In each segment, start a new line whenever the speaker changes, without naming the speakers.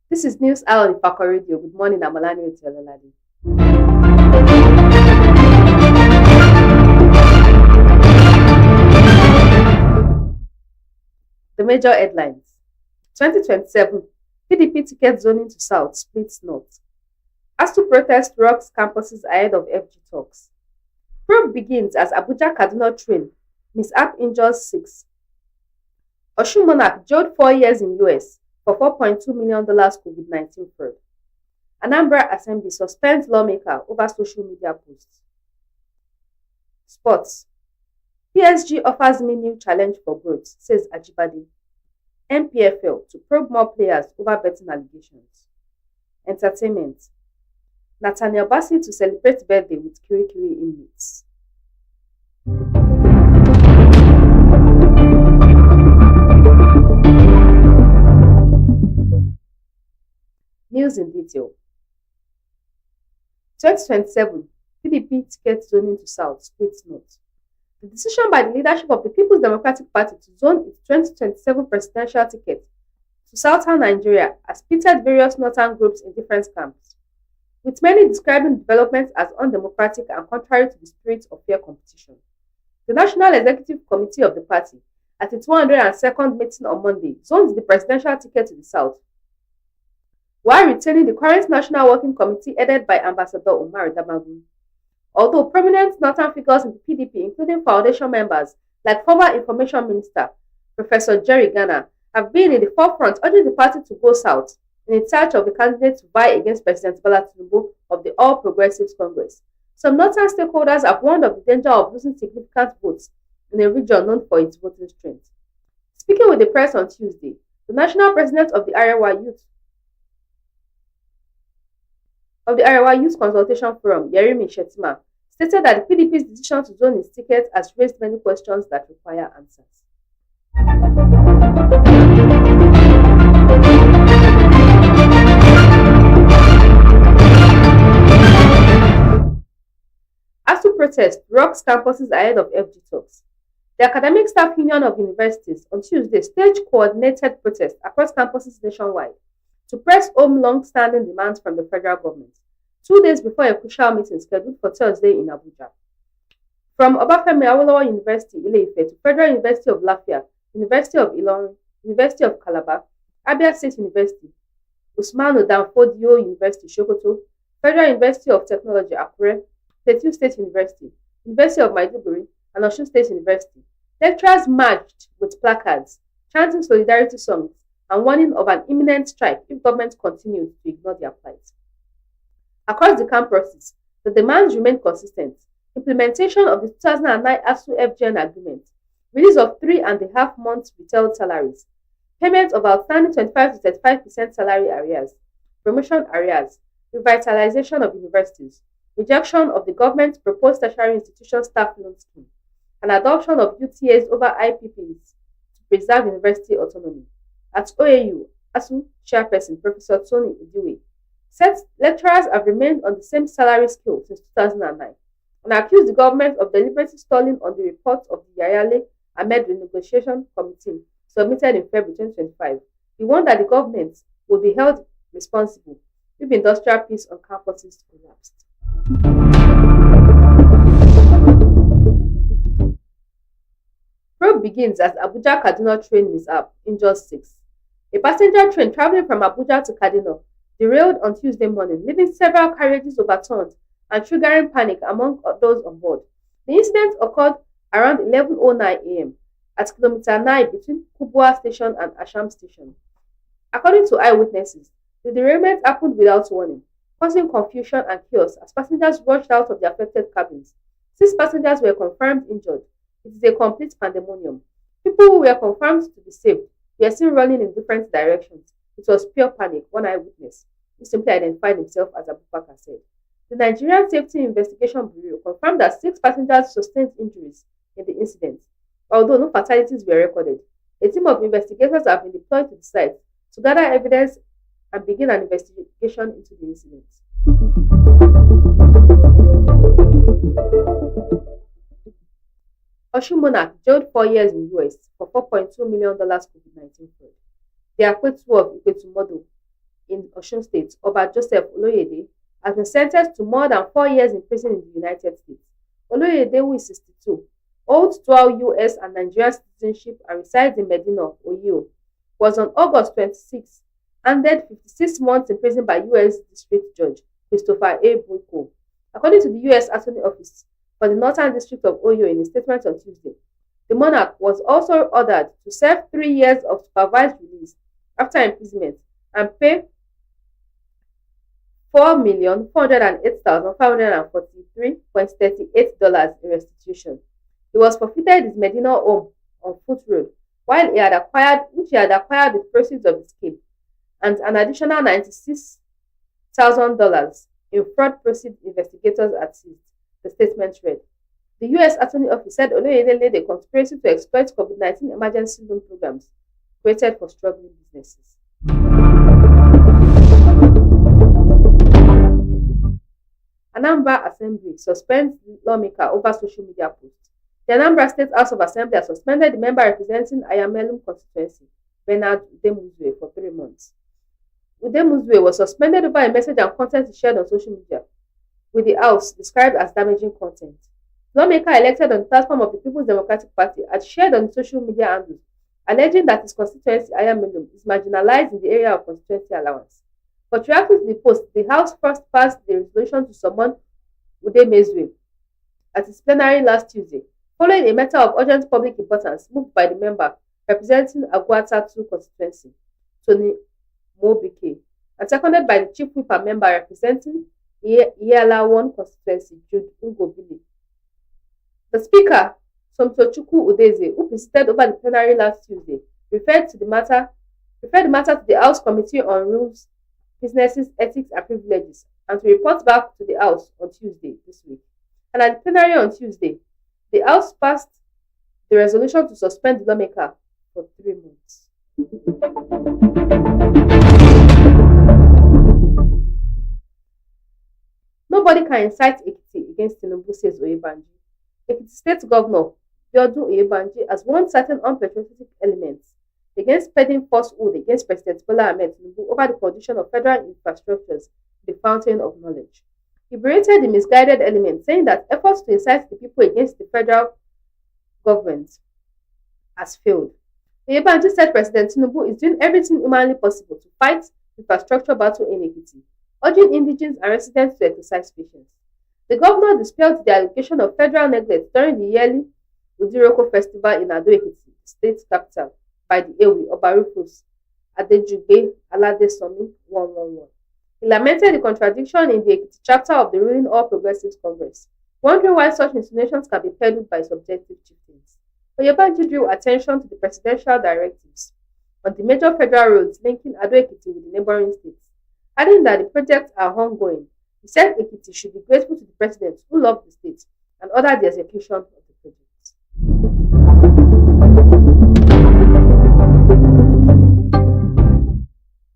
This is News Hour on Ifako Radio. Good morning, I'm Alani Otiololade. The major headlines: 2027 PDP ticket zoning to South splits North. ASU protest rocks campuses ahead of FG talks. Probe begins as Abuja Kaduna train mishap injures 6. Osun monarch jailed 4 years in US for $4.2 million COVID-19 fraud. Anambra Assembly suspends lawmaker over social media posts. Sports: PSG offers me new challenge for growth, says Ajibade. NPFL to probe more players over betting allegations. Entertainment: Nathaniel Bassey to celebrate birthday with Kirikiri inmates. News in detail. 2027 PDP ticket zoning to South splits North. The decision by the leadership of the People's Democratic Party to zone its 2027 presidential ticket to southern Nigeria has split various northern groups in different camps, with many describing the developments as undemocratic and contrary to the spirit of fair competition. The National Executive Committee of the party, at its 102nd meeting on Monday, zoned the presidential ticket to the south, while retaining the current National Working Committee headed by Ambassador Umar Damagun. Although prominent northern figures in the PDP, including foundation members like former Information Minister Professor Jerry Gana, have been in the forefront urging the party to go south in its search of a candidate to vie against President Bola Tinubu of the All Progressives Congress. Some northern stakeholders have warned of the danger of losing significant votes in a region known for its voting strength. Speaking with the press on Tuesday, the national president of the Arewa Youth Consultation Forum, Yerimi Shetima, stated that the PDP's decision to zone its ticket has raised many questions that require answers. ASU protest rocks campuses ahead of FG talks. The Academic Staff Union of Universities on Tuesday staged coordinated protests across campuses nationwide to press home long-standing demands from the federal government, 2 days before a crucial meeting scheduled for Thursday in Abuja. From Obafemi Awolowo University, Ile-Ife, to Federal University of Lafia, University of Ilorin, University of Calabar, Abia State University, Usmanu Danfodio University, Sokoto, Federal University of Technology, Akure, Plateau State University, University of Maiduguri, and Osun State University, lecturers marched with placards, chanting solidarity songs, and warning of an imminent strike if government continues to ignore their plight. Across the campuses, the demands remain consistent: implementation of the 2009 ASU-FGN agreement, release of 3.5 months retail salaries, payment of outstanding 25 to 35% salary arrears, promotion arrears, revitalization of universities, rejection of the government's proposed tertiary institution staff loan scheme, and adoption of UTAs over IPPs to preserve university autonomy. At OAU, ASU chairperson Professor Tony Udiwe said lecturers have remained on the same salary scale since 2009 and accused the government of deliberately stalling on the report of the Yayale Ahmed Renegotiation Committee submitted in February 2025. He warned that the government would be held responsible if industrial peace on campuses collapsed. Probe begins as Abuja Kaduna train mishap injures 6. A passenger train traveling from Abuja to Kaduna derailed on Tuesday morning, leaving several carriages overturned and triggering panic among those on board. The incident occurred around 11:09 a.m. at kilometer 9 between Kubwa Station and Asham Station. According to eyewitnesses, the derailment happened without warning. causing confusion and chaos as passengers rushed out of the affected cabins. 6 passengers were confirmed injured. It is a complete pandemonium. People who were confirmed to be saved were seen running in different directions. It was pure panic, one eyewitness, who simply identified himself as Abubakar said. The Nigerian Safety Investigation Bureau confirmed that 6 passengers sustained injuries in the incident, although no fatalities were recorded. A team of investigators have been deployed to the site to gather evidence and begin an investigation into the incident. Osun monarch jailed 4 years in US for $4.2 million COVID-19 fraud. The Akwetu of Ikwetu in Osun State, Oba Joseph Oloyede, has been sentenced to more than 4 years in prison in the United States. Oloyede, who is 62, holds dual US and Nigerian citizenship and resides in Medina, Ohio, was on August 26 handed 56 months in prison by US District Judge Christopher A. Buiko, according to the US Attorney Office for the Northern District of Ohio in a statement on Tuesday. The monarch was also ordered to serve 3 years of supervised release after imprisonment and pay $4,408,543.38 in restitution. He was forfeited his Medina home on Foot Road, which he had acquired with proceeds of his scheme, and an additional $96,000 in fraud proceeds investigators had seized, the statement read. The U.S. Attorney Office said Oloyede led a conspiracy to exploit COVID-19 emergency loan programs created for struggling businesses. Anambra Assembly suspends lawmaker over social media posts. The Anambra State House of Assembly has suspended the member representing Ayamelum constituency, Bernard Udemuzwe, for 3 months. Udemuzwe was suspended over a message and content he shared on social media, with the House described as damaging content. The lawmaker elected on the platform of the People's Democratic Party had shared on social media handles, alleging that his constituency, Ayamelum, is marginalized in the area of constituency allowance. But reacting to the post, the House first passed the resolution to summon Udemuzwe at its plenary last Tuesday, following a matter of urgent public importance moved by the member representing Agwata 2 constituency, Tony Mobike, and seconded by the chief whip and member representing Iyala 1 constituency, Jude Ngobili. The speaker, Somtochukwu Udeze, who presided over the plenary last Tuesday, referred the matter to the House Committee on Rules, Businesses, Ethics and Privileges, and to report back to the House on Tuesday this week. And at the plenary on Tuesday, the House passed the resolution to suspend the lawmaker for 3 months. Nobody can incite Ekiti against Tinubu, says Oyebanji. Ekiti State Governor Biodun Oyebanji has warned certain unpatriotic elements against spreading falsehood against President Bola Ahmed Tinubu over the condition of federal infrastructures, the fountain of knowledge. He berated the misguided elements, saying that efforts to incite the people against the federal government has failed. Oyebanji said President Tinubu is doing everything humanly possible to fight infrastructure battle in Ekiti, urging indigents and residents to exercise patience. The governor dispelled the allegation of federal neglect during the yearly Udiroko Festival in Ado Ekiti, the state capital, by the Ewi Obarufus Adejugbe Aladesomi 111. He lamented the contradiction in the Ekiti chapter of the ruling All Progressives Congress, wondering why such insinuations can be peddled by subjective chieftains. Oyebanji drew attention to the presidential directives on the major federal roads linking Ado Ekiti with the neighboring states, adding that the projects are ongoing. He said Ekiti should be grateful to the president who loved the state and ordered the execution of the projects.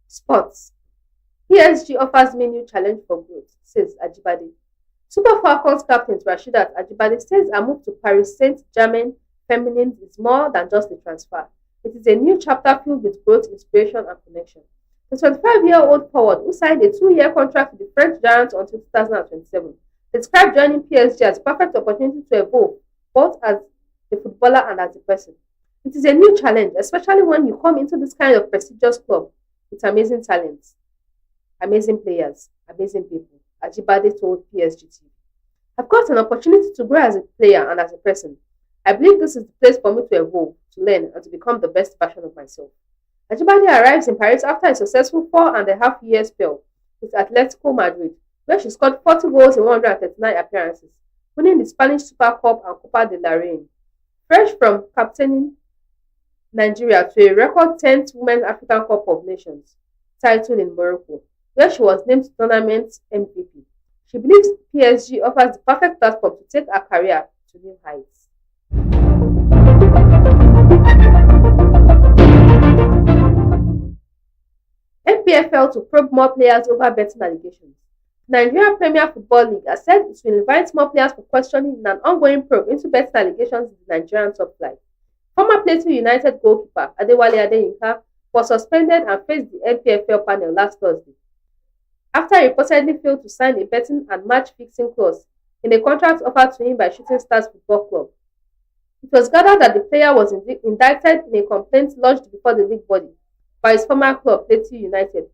Sports. PSG offers me new challenge for growth, says Ajibade. Super Falcons captain Rasheedat Ajibade says a move to Paris Saint-Germain Feminine is more than just a transfer. It is a new chapter filled with growth, inspiration, and connection. The 25-year-old forward, who signed a 2-year contract with the French giants until 2027, described joining PSG as a perfect opportunity to evolve, both as a footballer and as a person. It is a new challenge, especially when you come into this kind of prestigious club with amazing talents, amazing players, amazing people, Ajibade told PSG TV. I've got an opportunity to grow as a player and as a person. I believe this is the place for me to evolve, to learn, and to become the best version of myself. Ajibade arrives in Paris after a successful 4.5-year spell with Atletico Madrid, where she scored 40 goals in 139 appearances, winning the Spanish Super Cup and Copa del Rey. Fresh from captaining Nigeria to a record 10th Women's African Cup of Nations title in Morocco, where she was named tournament MVP. She believes PSG offers the perfect platform to take her career to new heights. NPFL to probe more players over betting allegations. The Nigerian Premier Football League has said it will invite more players for questioning in an ongoing probe into betting allegations in the Nigerian top flight. Former Plateau United goalkeeper Adewale Adeyinka was suspended and faced the NPFL panel last Thursday after he reportedly failed to sign a betting and match fixing clause in a contract offered to him by Shooting Stars Football Club. It was gathered that the player was indicted in a complaint lodged before the league body by his former club, Plateau United,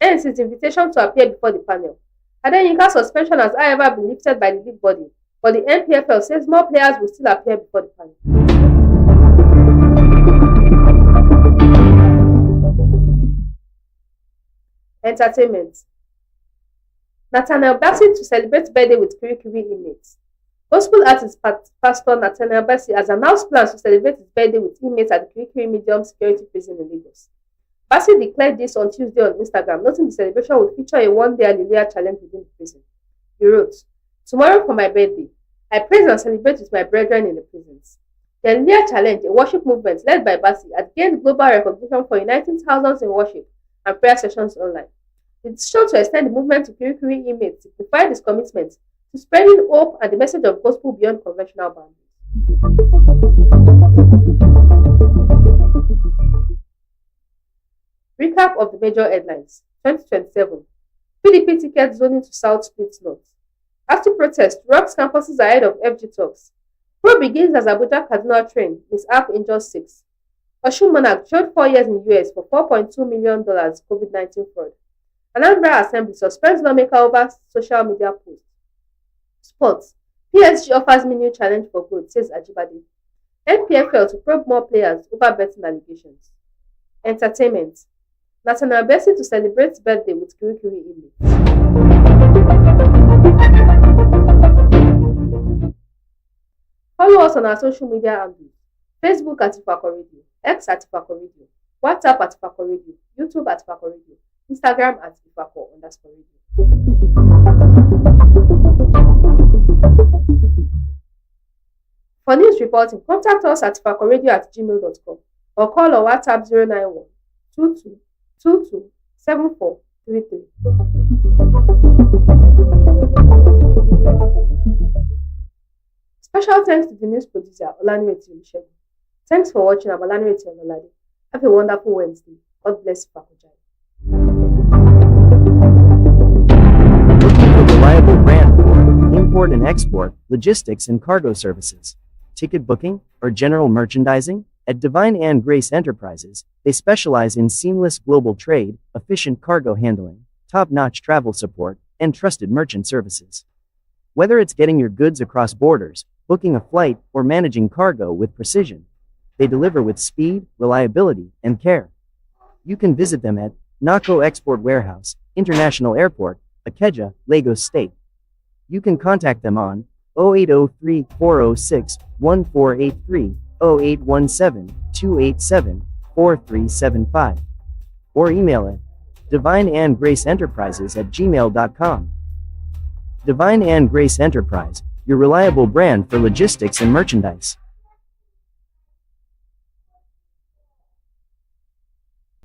hence his invitation to appear before the panel. Adeyinka's suspension has however been lifted by the league body, but the NPFL says more players will still appear before the panel. Entertainment. Nathaniel Bassey to celebrate birthday with Kirikiri inmates. Gospel artist Pastor Nathaniel Bassey has announced plans to celebrate his birthday with inmates at the Kirikiri Medium Security Prison in Lagos. Bassey declared this on Tuesday on Instagram, noting the celebration would feature a one-day Hallelujah challenge within the prison. He wrote, "Tomorrow for my birthday, I praise and celebrate with my brethren in the prisons." The Hallelujah challenge, a worship movement led by Bassey, had gained global recognition for uniting thousands in worship and prayer sessions online. The decision to extend the movement to Kirikiri inmates signified his commitment to spreading hope and the message of gospel beyond conventional boundaries. Recap of the major headlines. 2027. PDP ticket zoning to South splits North. After protest rocks campuses ahead of FG talks. Probe begins as Abuja Kaduna train mishap injures 6. Osun monarch jailed 4 years in US for $4.2 million COVID-19 fraud. Anambra Assembly suspends lawmaker over social media post. Sports. PSG offers menu challenge for growth, says Ajibade. NPFL to probe more players over betting allegations. Entertainment. Nathaniel Bassey to celebrate birthday with Kirikiri inmates. Follow us on our social media handles. Facebook at Ifako Radio, X at Ifako Radio, WhatsApp at Ifako Radio, YouTube at Ifako Radio, Instagram at Ifako_Radio. For news reporting, contact us at ifakoradio@gmail.com or call or WhatsApp 091 22 22 7433. Special thanks to the news producer, Olaniweti Olusegun. Thanks for watching. I'm Olaniweti Ololade. Have a wonderful Wednesday. God bless Ifako.
Looking for a reliable brand for import and export, logistics and cargo services, ticket booking, or general merchandising? At Divine and Grace Enterprises, they specialize in seamless global trade, efficient cargo handling, top-notch travel support, and trusted merchant services. Whether it's getting your goods across borders, booking a flight, or managing cargo with precision, they deliver with speed, reliability, and care. You can visit them at Nako Export Warehouse, International Airport, Ikeja, Lagos State. You can contact them on 0803-406-1483, 0817-287-4375, or email it divineandgraceenterprises@gmail.com. Divine and Grace Enterprise, your reliable brand for logistics and merchandise.